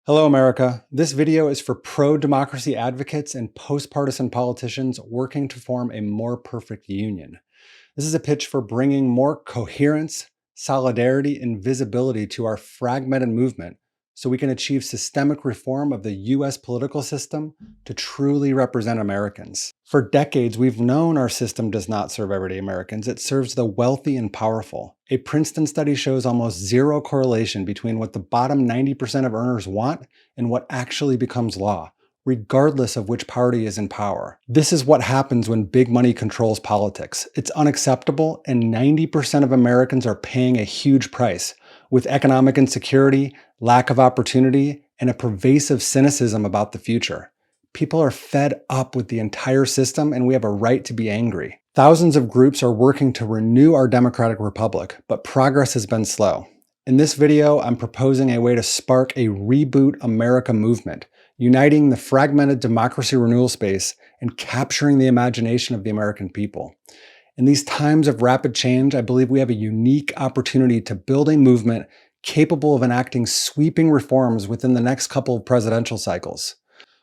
Hello, America. This video is for pro-democracy advocates and post-partisan politicians working to form a more perfect union. This is a pitch for bringing more coherence, solidarity, and visibility to our fragmented movement so we can achieve systemic reform of the US political system to truly represent Americans. For decades, we've known our system does not serve everyday Americans. It serves the wealthy and powerful. A Princeton study shows almost zero correlation between what the bottom 90% of earners want and what actually becomes law, regardless of which party is in power. This is what happens when big money controls politics. It's unacceptable, and 90% of Americans are paying a huge price, with economic insecurity, lack of opportunity, and a pervasive cynicism about the future. People are fed up with the entire system, and we have a right to be angry. Thousands of groups are working to renew our democratic republic, but progress has been slow. In this video, I'm proposing a way to spark a Reboot America movement, uniting the fragmented democracy renewal space and capturing the imagination of the American people. In these times of rapid change, I believe we have a unique opportunity to build a movement capable of enacting sweeping reforms within the next couple of presidential cycles.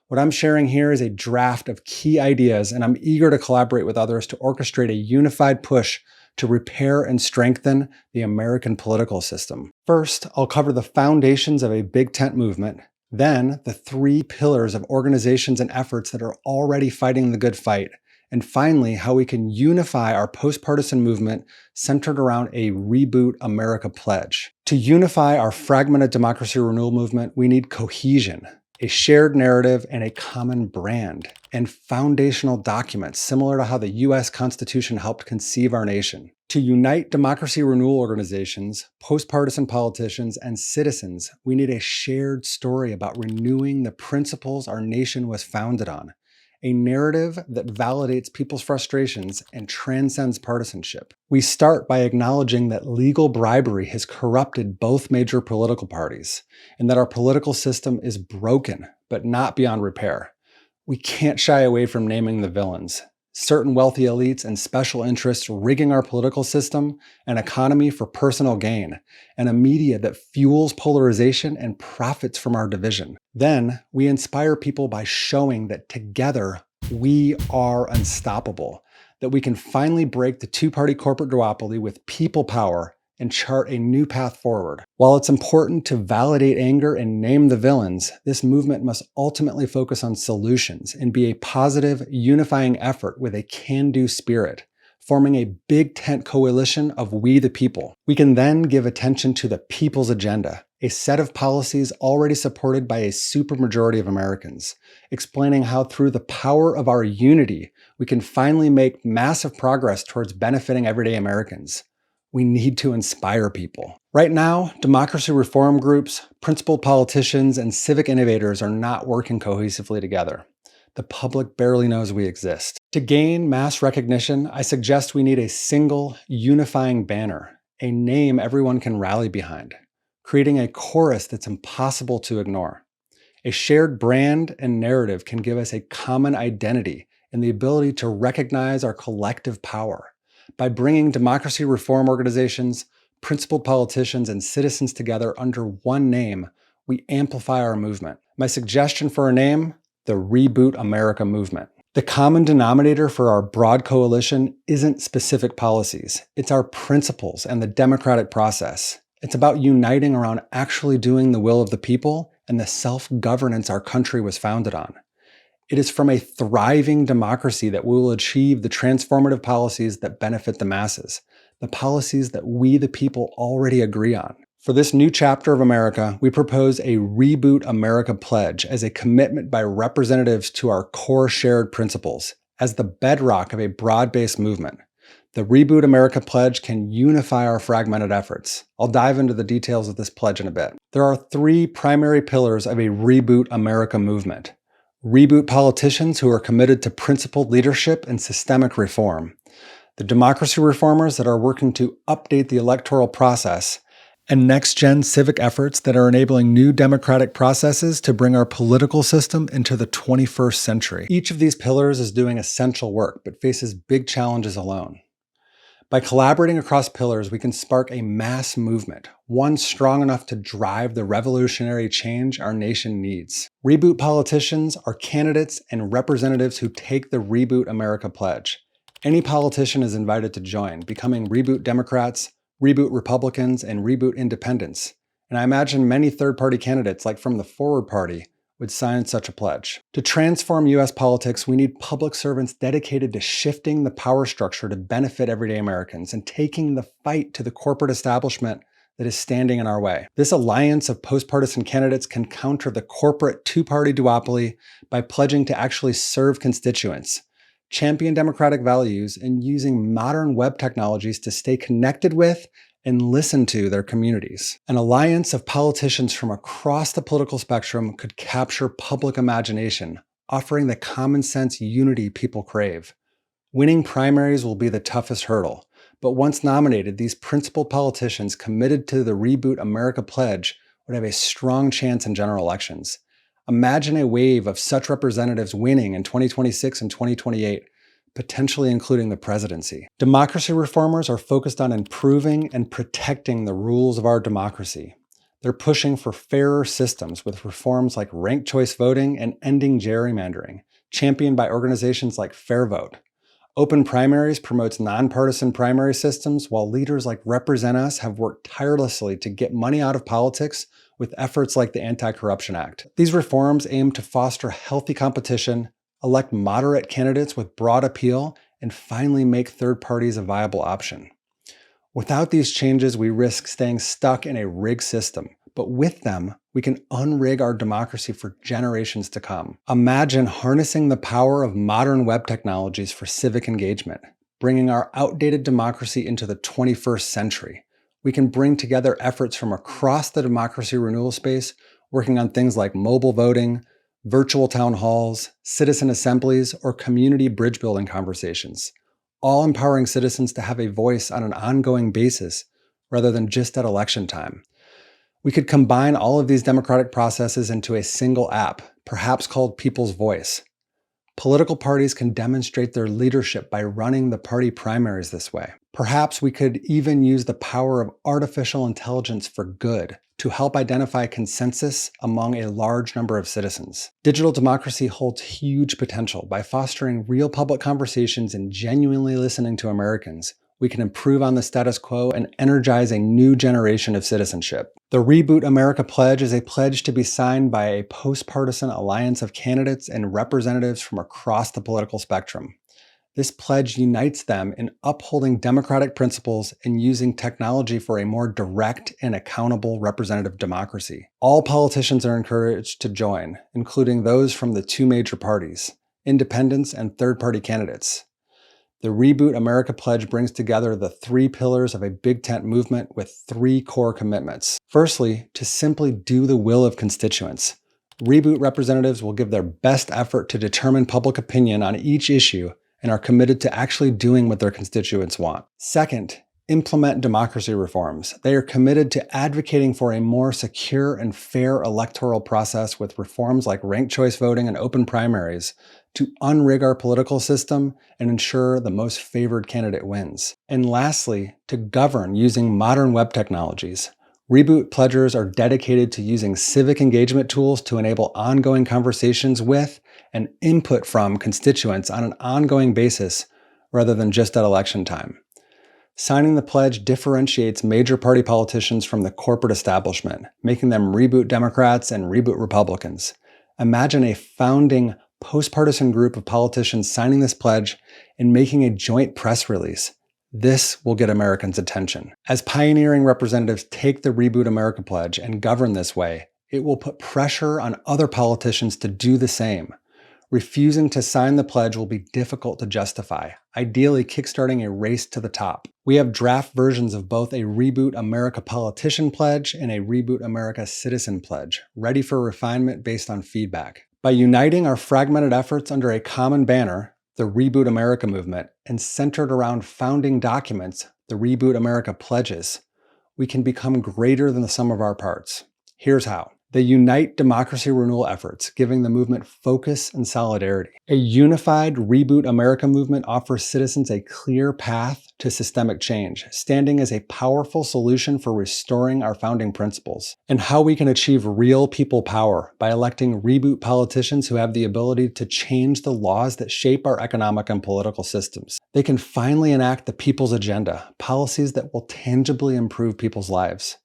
What I'm sharing here is a draft of key ideas, and I'm eager to collaborate with others to orchestrate a unified push to repair and strengthen the American political system. First, I'll cover the foundations of a big tent movement, then the 3 pillars of organizations and efforts that are already fighting the good fight, and finally, how we can unify our post-partisan movement centered around a Reboot America Pledge. To unify our fragmented democracy renewal movement, we need cohesion, a shared narrative, and a common brand, and foundational documents similar to how the US Constitution helped conceive our nation. To unite democracy renewal organizations, post-partisan politicians, and citizens, we need a shared story about renewing the principles our nation was founded on, a narrative that validates people's frustrations and transcends partisanship. We start by acknowledging that legal bribery has corrupted both major political parties, and that our political system is broken, but not beyond repair. We can't shy away from naming the villains. Certain wealthy elites and special interests rigging our political system, an economy for personal gain, and a media that fuels polarization and profits from our division. Then, we inspire people by showing that together, we are unstoppable, that we can finally break the two-party corporate duopoly with people power and chart a new path forward. While it's important to validate anger and name the villains, this movement must ultimately focus on solutions and be a positive, unifying effort with a can-do spirit, forming a big tent coalition of we the people. We can then give attention to the people's agenda, a set of policies already supported by a supermajority of Americans, explaining how through the power of our unity, we can finally make massive progress towards benefiting everyday Americans. We need to inspire people. Right now, democracy reform groups, principled politicians, and civic innovators are not working cohesively together. The public barely knows we exist. To gain mass recognition, I suggest we need a single, unifying banner, a name everyone can rally behind, creating a chorus that's impossible to ignore. A shared brand and narrative can give us a common identity and the ability to recognize our collective power. By bringing democracy reform organizations, principled politicians, and citizens together under one name, we amplify our movement. My suggestion for a name: the Reboot America Movement. The common denominator for our broad coalition isn't specific policies. It's our principles and the democratic process. It's about uniting around actually doing the will of the people and the self-governance our country was founded on. It is from a thriving democracy that we will achieve the transformative policies that benefit the masses, the policies that we the people already agree on. For this new chapter of America, we propose a Reboot America Pledge as a commitment by representatives to our core shared principles, as the bedrock of a broad-based movement. The Reboot America Pledge can unify our fragmented efforts. I'll dive into the details of this pledge in a bit. There are 3 primary pillars of a Reboot America movement. Reboot politicians who are committed to principled leadership and systemic reform, the democracy reformers that are working to update the electoral process, and next-gen civic efforts that are enabling new democratic processes to bring our political system into the 21st century. Each of these pillars is doing essential work, but faces big challenges alone. By collaborating across pillars, we can spark a mass movement, one strong enough to drive the revolutionary change our nation needs. Reboot politicians are candidates and representatives who take the Reboot America Pledge. Any politician is invited to join, becoming Reboot Democrats, Reboot Republicans, and Reboot Independents. And I imagine many third-party candidates, like from the Forward Party, would sign such a pledge. To transform U.S. politics, we need public servants dedicated to shifting the power structure to benefit everyday Americans and taking the fight to the corporate establishment that is standing in our way. This alliance of post-partisan candidates can counter the corporate two-party duopoly by pledging to actually serve constituents, champion democratic values, and using modern web technologies to stay connected with and listen to their communities. An alliance of politicians from across the political spectrum could capture public imagination, offering the common sense unity people crave. Winning primaries will be the toughest hurdle, but once nominated, these principled politicians committed to the Reboot America Pledge would have a strong chance in general elections. Imagine a wave of such representatives winning in 2026 and 2028, potentially including the presidency. Democracy reformers are focused on improving and protecting the rules of our democracy. They're pushing for fairer systems with reforms like ranked choice voting and ending gerrymandering, championed by organizations like Fair Vote. Open primaries promotes nonpartisan primary systems, while leaders like Represent Us have worked tirelessly to get money out of politics with efforts like the Anti-Corruption Act. These reforms aim to foster healthy competition, elect moderate candidates with broad appeal, and finally make third parties a viable option. Without these changes, we risk staying stuck in a rigged system, but with them, we can unrig our democracy for generations to come. Imagine harnessing the power of modern web technologies for civic engagement, bringing our outdated democracy into the 21st century. We can bring together efforts from across the democracy renewal space, working on things like mobile voting, virtual town halls, citizen assemblies, or community bridge building conversations, all empowering citizens to have a voice on an ongoing basis rather than just at election time. We could combine all of these democratic processes into a single app, perhaps called People's Voice. Political parties can demonstrate their leadership by running the party primaries this way. Perhaps we could even use the power of artificial intelligence for good to help identify consensus among a large number of citizens. Digital democracy holds huge potential. By fostering real public conversations and genuinely listening to Americans, we can improve on the status quo and energize a new generation of citizenship. The Reboot America Pledge is a pledge to be signed by a post-partisan alliance of candidates and representatives from across the political spectrum. This pledge unites them in upholding democratic principles and using technology for a more direct and accountable representative democracy. All politicians are encouraged to join, including those from the two major parties, independents and third-party candidates. The Reboot America Pledge brings together the three pillars of a big tent movement with three core commitments. Firstly, to simply do the will of constituents. Reboot representatives will give their best effort to determine public opinion on each issue and are committed to actually doing what their constituents want. Second, implement democracy reforms. They are committed to advocating for a more secure and fair electoral process with reforms like ranked choice voting and open primaries to unrig our political system and ensure the most favored candidate wins. And lastly, to govern using modern web technologies. Reboot pledgers are dedicated to using civic engagement tools to enable ongoing conversations with and input from constituents on an ongoing basis rather than just at election time. Signing the pledge differentiates major party politicians from the corporate establishment, making them Reboot Democrats and Reboot Republicans. Imagine a founding post-partisan group of politicians signing this pledge and making a joint press release. This will get Americans' attention. As pioneering representatives take the Reboot America Pledge and govern this way, it will put pressure on other politicians to do the same. Refusing to sign the pledge will be difficult to justify, ideally kickstarting a race to the top. We have draft versions of both a Reboot America Politician Pledge and a Reboot America Citizen Pledge, ready for refinement based on feedback. By uniting our fragmented efforts under a common banner, the Reboot America Movement, and centered around founding documents, the Reboot America Pledges, we can become greater than the sum of our parts. Here's how. They unite democracy renewal efforts, giving the movement focus and solidarity. A unified Reboot America movement offers citizens a clear path to systemic change, standing as a powerful solution for restoring our founding principles. And how we can achieve real people power by electing Reboot politicians who have the ability to change the laws that shape our economic and political systems. They can finally enact the people's agenda, policies that will tangibly improve people's lives.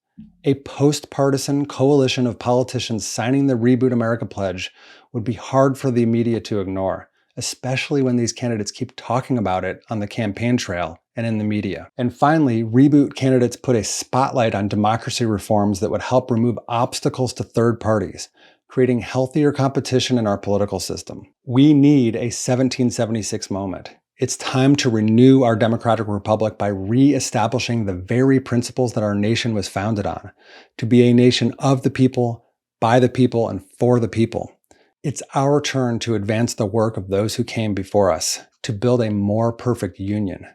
A post-partisan coalition of politicians signing the Reboot America Pledge would be hard for the media to ignore, especially when these candidates keep talking about it on the campaign trail and in the media. And finally, Reboot candidates put a spotlight on democracy reforms that would help remove obstacles to third parties, creating healthier competition in our political system. We need a 1776 moment. It's time to renew our democratic republic by re-establishing the very principles that our nation was founded on, to be a nation of the people, by the people, and for the people. It's our turn to advance the work of those who came before us, to build a more perfect union.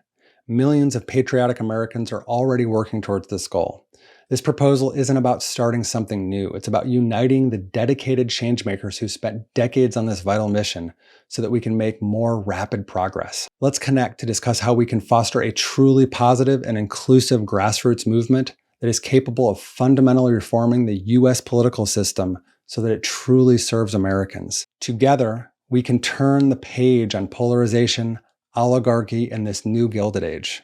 Millions of patriotic Americans are already working towards this goal. This proposal isn't about starting something new. It's about uniting the dedicated changemakers who spent decades on this vital mission so that we can make more rapid progress. Let's connect to discuss how we can foster a truly positive and inclusive grassroots movement that is capable of fundamentally reforming the U.S. political system so that it truly serves Americans. Together, we can turn the page on polarization, oligarchy, and this new Gilded Age.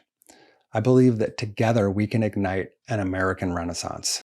I believe that together we can ignite an American Renaissance.